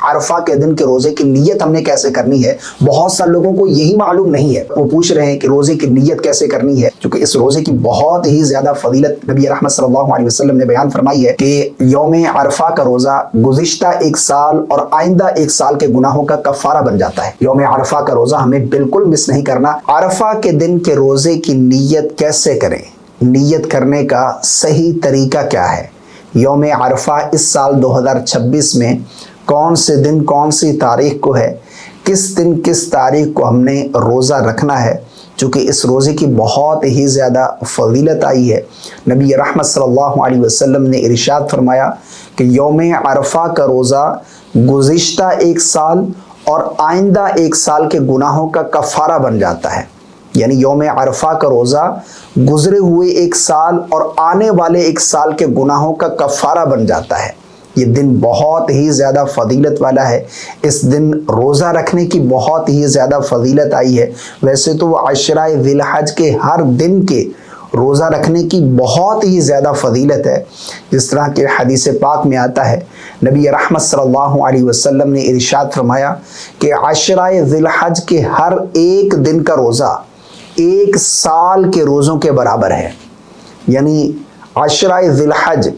عرفہ کے دن کے روزے کی نیت ہم نے کیسے کرنی ہے، بہت سارے لوگوں کو یہی معلوم نہیں ہے۔ وہ پوچھ رہے ہیں کہ روزے کی نیت کیسے کرنی ہے، کیونکہ اس روزے کی بہت ہی زیادہ فضیلت نبی رحمت صلی اللہ علیہ وسلم نے بیان فرمائی ہے کہ یوم عرفہ کا روزہ گزشتہ ایک سال اور آئندہ ایک سال کے گناہوں کا کفارہ بن جاتا ہے۔ یوم عرفہ کا روزہ ہمیں بالکل مس نہیں کرنا۔ عرفہ کے دن کے روزے کی نیت کیسے کریں، نیت کرنے کا صحیح طریقہ کیا ہے؟ یوم عرفہ اس سال 2026 میں کون سے دن کون سی تاریخ کو ہے، کس دن کس تاریخ کو ہم نے روزہ رکھنا ہے، چونکہ اس روزے کی بہت ہی زیادہ فضیلت آئی ہے۔ نبی رحمت صلی اللہ علیہ وسلم نے ارشاد فرمایا کہ یوم عرفہ کا روزہ گزشتہ ایک سال اور آئندہ ایک سال کے گناہوں کا کفارہ بن جاتا ہے۔ یعنی یوم عرفہ کا روزہ گزرے ہوئے ایک سال اور آنے والے ایک سال کے گناہوں کا کفارہ بن جاتا ہے۔ یہ دن بہت ہی زیادہ فضیلت والا ہے، اس دن روزہ رکھنے کی بہت ہی زیادہ فضیلت آئی ہے۔ ویسے تو وہ عشرہ ذی الحج کے ہر دن کے روزہ رکھنے کی بہت ہی زیادہ فضیلت ہے، جس طرح کہ حدیث پاک میں آتا ہے نبی رحمت صلی اللہ علیہ وسلم نے ارشاد فرمایا کہ عشرہ ذی الحج کے ہر ایک دن کا روزہ ایک سال کے روزوں کے برابر ہے۔ یعنی عشرہ ذی الحج،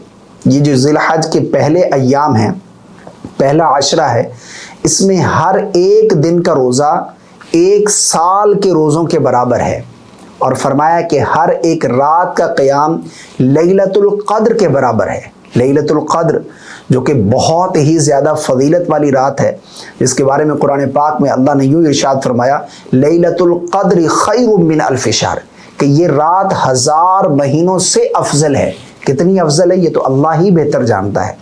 یہ جو ذی الحج کے پہلے ایام ہیں، پہلا عشرہ ہے، اس میں ہر ایک دن کا روزہ ایک سال کے روزوں کے برابر ہے، اور فرمایا کہ ہر ایک رات کا قیام لیلۃ القدر کے برابر ہے۔ لیلۃ القدر جو کہ بہت ہی زیادہ فضیلت والی رات ہے، جس کے بارے میں قرآن پاک میں اللہ نے یوں ارشاد فرمایا لیلۃ القدر خیر من الف شہر، کہ یہ رات 1000 مہینوں سے افضل ہے۔ کتنی افضل ہے یہ تو اللہ ہی بہتر جانتا ہے۔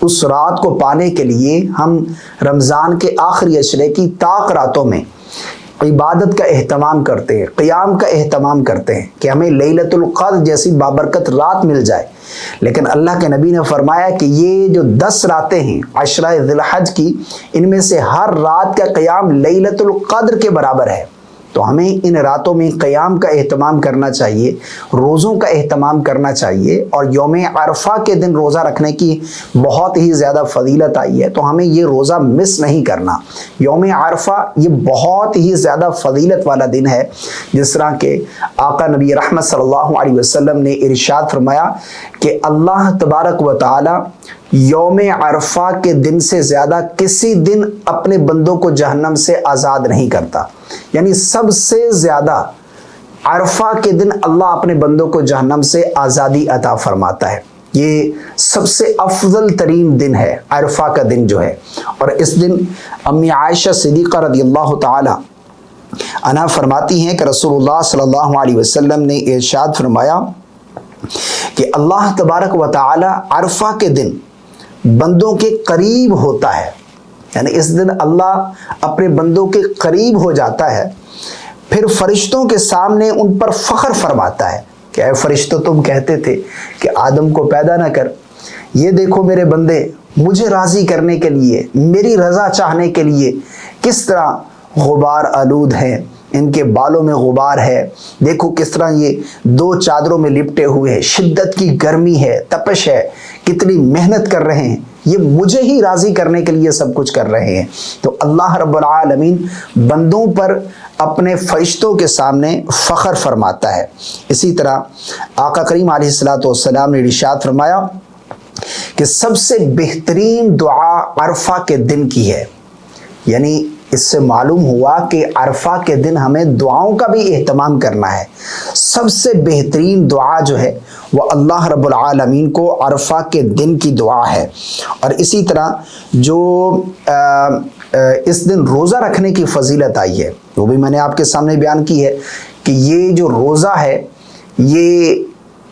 اس رات کو پانے کے لیے ہم رمضان کے آخری عشرے کی طاق راتوں میں عبادت کا اہتمام کرتے ہیں، قیام کا اہتمام کرتے ہیں کہ ہمیں لیلۃ القدر جیسی بابرکت رات مل جائے۔ لیکن اللہ کے نبی نے فرمایا کہ یہ جو 10 راتیں ہیں عشرہ ذی الحج کی، ان میں سے ہر رات کا قیام لیلۃ القدر کے برابر ہے۔ تو ہمیں ان راتوں میں قیام کا اہتمام کرنا چاہیے، روزوں کا اہتمام کرنا چاہیے، اور یوم عرفہ کے دن روزہ رکھنے کی بہت ہی زیادہ فضیلت آئی ہے، تو ہمیں یہ روزہ مس نہیں کرنا۔ یوم عرفہ یہ بہت ہی زیادہ فضیلت والا دن ہے، جس طرح کہ آقا نبی رحمت صلی اللہ علیہ وسلم نے ارشاد فرمایا کہ اللہ تبارک و تعالی یوم عرفہ کے دن سے زیادہ کسی دن اپنے بندوں کو جہنم سے آزاد نہیں کرتا۔ یعنی سب سے زیادہ عرفہ کے دن اللہ اپنے بندوں کو جہنم سے آزادی عطا فرماتا ہے۔ یہ سب سے افضل ترین دن ہے عرفہ کا دن جو ہے، اور اس دن امی عائشہ صدیقہ رضی اللہ تعالی عنہا فرماتی ہیں کہ رسول اللہ صلی اللہ علیہ وسلم نے ارشاد فرمایا کہ اللہ تبارک و تعالی عرفہ کے دن بندوں کے قریب ہوتا ہے۔ یعنی اس دن اللہ اپنے بندوں کے قریب ہو جاتا ہے، پھر فرشتوں کے سامنے ان پر فخر فرماتا ہے کہ اے فرشتوں، تم کہتے تھے کہ آدم کو پیدا نہ کر، یہ دیکھو میرے بندے مجھے راضی کرنے کے لیے، میری رضا چاہنے کے لیے کس طرح غبار آلود ہیں، ان کے بالوں میں غبار ہے، دیکھو کس طرح یہ 2 چادروں میں لپٹے ہوئے ہیں، شدت کی گرمی ہے، تپش ہے، کتنی محنت کر رہے ہیں، یہ مجھے ہی راضی کرنے کے لیے سب کچھ کر رہے ہیں۔ تو اللہ رب العالمین بندوں پر اپنے فرشتوں کے سامنے فخر فرماتا ہے۔ اسی طرح آقا کریم علیہ الصلوۃ والسلام نے ارشاد فرمایا کہ سب سے بہترین دعا عرفہ کے دن کی ہے۔ یعنی اس سے معلوم ہوا کہ عرفہ کے دن ہمیں دعاؤں کا بھی اہتمام کرنا ہے۔ سب سے بہترین دعا جو ہے وہ اللہ رب العالمین کو عرفہ کے دن کی دعا ہے۔ اور اسی طرح جو اس دن روزہ رکھنے کی فضیلت آئی ہے وہ بھی میں نے آپ کے سامنے بیان کی ہے کہ یہ جو روزہ ہے یہ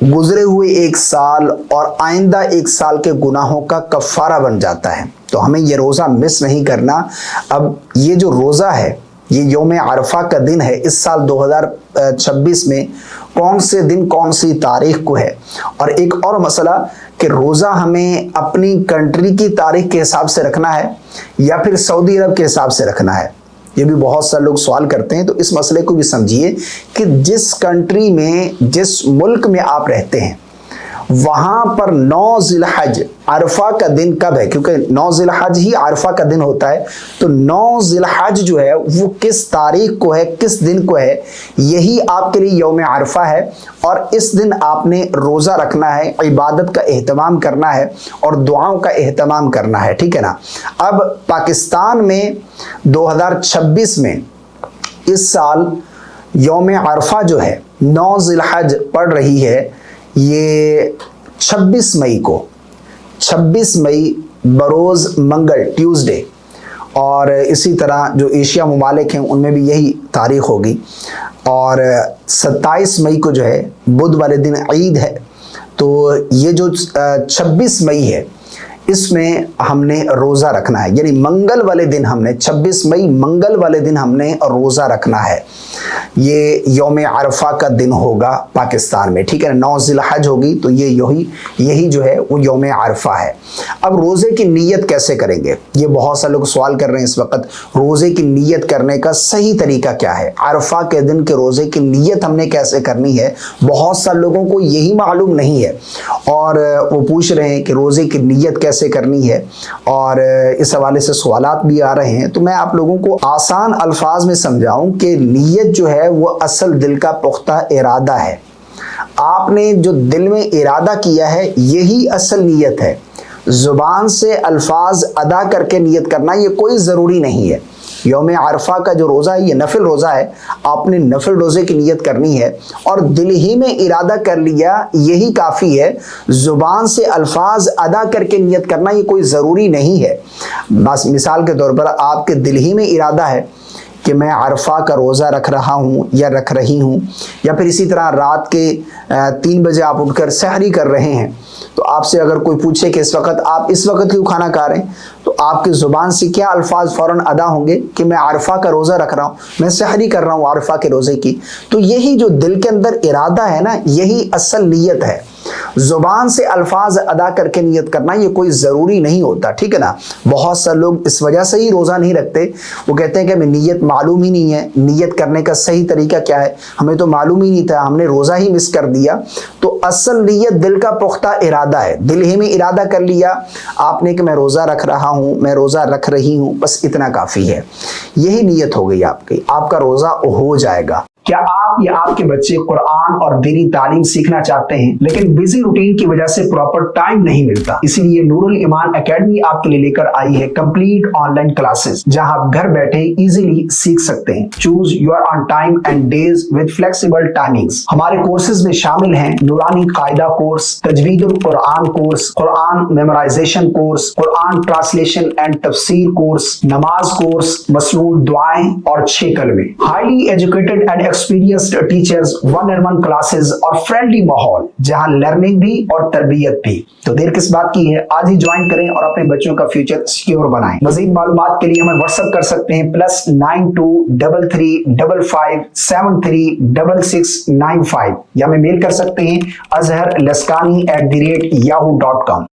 گزرے ہوئے ایک سال اور آئندہ ایک سال کے گناہوں کا کفارہ بن جاتا ہے، تو ہمیں یہ روزہ مس نہیں کرنا۔ اب یہ جو روزہ ہے یہ یوم عرفہ کا دن ہے، اس سال 2026 میں کون سے دن کون سی تاریخ کو ہے، اور ایک اور مسئلہ کہ روزہ ہمیں اپنی کنٹری کی تاریخ کے حساب سے رکھنا ہے یا پھر سعودی عرب کے حساب سے رکھنا ہے، یہ بھی بہت سارے لوگ سوال کرتے ہیں۔ تو اس مسئلے کو بھی سمجھیے کہ جس کنٹری میں جس ملک میں آپ رہتے ہیں وہاں پر 9 ذی الحج عرفہ کا دن کب ہے؟ کیونکہ 9 ذی الحج ہی عرفہ کا دن ہوتا ہے، تو 9 ذی الحج جو ہے وہ کس تاریخ کو ہے، کس دن کو ہے، یہی آپ کے لیے یوم عرفہ ہے۔ اور اس دن آپ نے روزہ رکھنا ہے، عبادت کا اہتمام کرنا ہے اور دعاؤں کا اہتمام کرنا ہے، ٹھیک ہے نا۔ اب پاکستان میں 2026 میں اس سال یوم عرفہ جو ہے 9 ذی الحج پڑ رہی ہے، یہ 26 مئی کو، 26 مئی بروز منگل ٹیوزڈے، اور اسی طرح جو ایشیا ممالک ہیں ان میں بھی یہی تاریخ ہوگی، اور 27 مئی کو جو ہے بدھ والے دن عید ہے۔ تو یہ جو 26 مئی ہے اس میں ہم نے روزہ رکھنا ہے، یعنی منگل والے دن ہم نے 26 مئی منگل والے دن ہم نے روزہ رکھنا ہے۔ یہ یوم عرفہ کا دن ہوگا پاکستان میں، ٹھیک ہے، 9 ذی الحج ہوگی تو یہی جو ہے وہ یوم عرفہ ہے۔ اب روزے کی نیت کیسے کریں گے؟ یہ بہت سے لوگ سوال کر رہے ہیں اس وقت، روزے کی نیت کرنے کا صحیح طریقہ کیا ہے؟ عرفہ کے دن کے روزے کی نیت ہم نے کیسے کرنی ہے؟ بہت سے لوگوں کو یہی معلوم نہیں ہے، اور وہ پوچھ رہے ہیں کہ روزے کی نیت کیسے کرنی ہے، اور اس حوالے سے سوالات بھی آ رہے ہیں۔ تو میں آپ لوگوں کو آسان الفاظ میں سمجھاؤں کہ نیت جو ہے وہ اصل دل کا پختہ ارادہ ہے۔ آپ نے جو دل میں ارادہ کیا ہے یہی اصل نیت ہے۔ زبان سے الفاظ ادا کر کے نیت کرنا یہ کوئی ضروری نہیں ہے۔ یوم عرفہ کا جو روزہ ہے یہ نفل روزہ ہے، آپ نے نفل روزے کی نیت کرنی ہے اور دل ہی میں ارادہ کر لیا، یہی کافی ہے۔ زبان سے الفاظ ادا کر کے نیت کرنا یہ کوئی ضروری نہیں ہے۔ بس مثال کے طور پر آپ کے دل ہی میں ارادہ ہے کہ میں عرفہ کا روزہ رکھ رہا ہوں یا رکھ رہی ہوں، یا پھر اسی طرح رات کے 3 بجے آپ اٹھ کر سحری کر رہے ہیں، تو آپ سے اگر کوئی پوچھے کہ آپ اس وقت کیوں کھانا کھا رہے ہیں، تو آپ کی زبان سے کیا الفاظ فوراً ادا ہوں گے کہ میں عرفہ کا روزہ رکھ رہا ہوں، میں سحری کر رہا ہوں عرفہ کے روزے کی۔ تو یہی جو دل کے اندر ارادہ ہے نا، یہی اصل نیت ہے۔ زبان سے الفاظ ادا کر کے نیت کرنا یہ کوئی ضروری نہیں ہوتا، ٹھیک ہے نا۔ بہت سے لوگ اس وجہ سے ہی روزہ نہیں رکھتے، وہ کہتے ہیں کہ ہمیں نیت معلوم ہی نہیں ہے، نیت کرنے کا صحیح طریقہ کیا ہے، ہمیں تو معلوم ہی نہیں تھا، ہم نے روزہ ہی مس کر دیا۔ تو اصل نیت دل کا پختہ ارادہ ہے، دل ہی میں ارادہ کر لیا آپ نے کہ میں روزہ رکھ رہا ہوں، میں روزہ رکھ رہی ہوں، بس اتنا کافی ہے۔ یہی نیت ہو گئی آپ کی، آپ کا روزہ ہو جائے گا۔ کیا آپ یا آپ کے بچے قرآن اور دینی تعلیم سیکھنا چاہتے ہیں لیکن بزی روٹین کی وجہ سے پراپر ٹائم نہیں ملتا؟ اسی لیے نور الایمان اکیڈمی آپ کے لیے لے کر آئی ہے کمپلیٹ آن لائن کلاسز، جہاں آپ گھر بیٹھے ایزیلی سیکھ سکتے ہیں۔ Choose your own time and days with flexible timings. ہمارے کورسز میں شامل ہیں نورانی قاعدہ کورس، تجوید القرآن کورس، قرآن میمورائزیشن کورس، قرآن ٹرانسلیشن اینڈ تفسیر کورس، نماز کورس، مسنون دعائیں اور 6 کلمے۔ Highly educated and experienced teachers, 1-on-1 classes اور فرینڈلی ماحول جہاں لرننگ بھی اور تربیت بھی۔ تو دیر کس بات کی ہے، آج ہی جوائن کریں اور اپنے بچوں کا فیوچر سیکیور بنائیں۔ مزید معلومات کے لیے ہمیں واٹس ایپ کر سکتے ہیں +923355736695، یا ہمیں میل کر سکتے ہیں azharlaskani@yahoo.com۔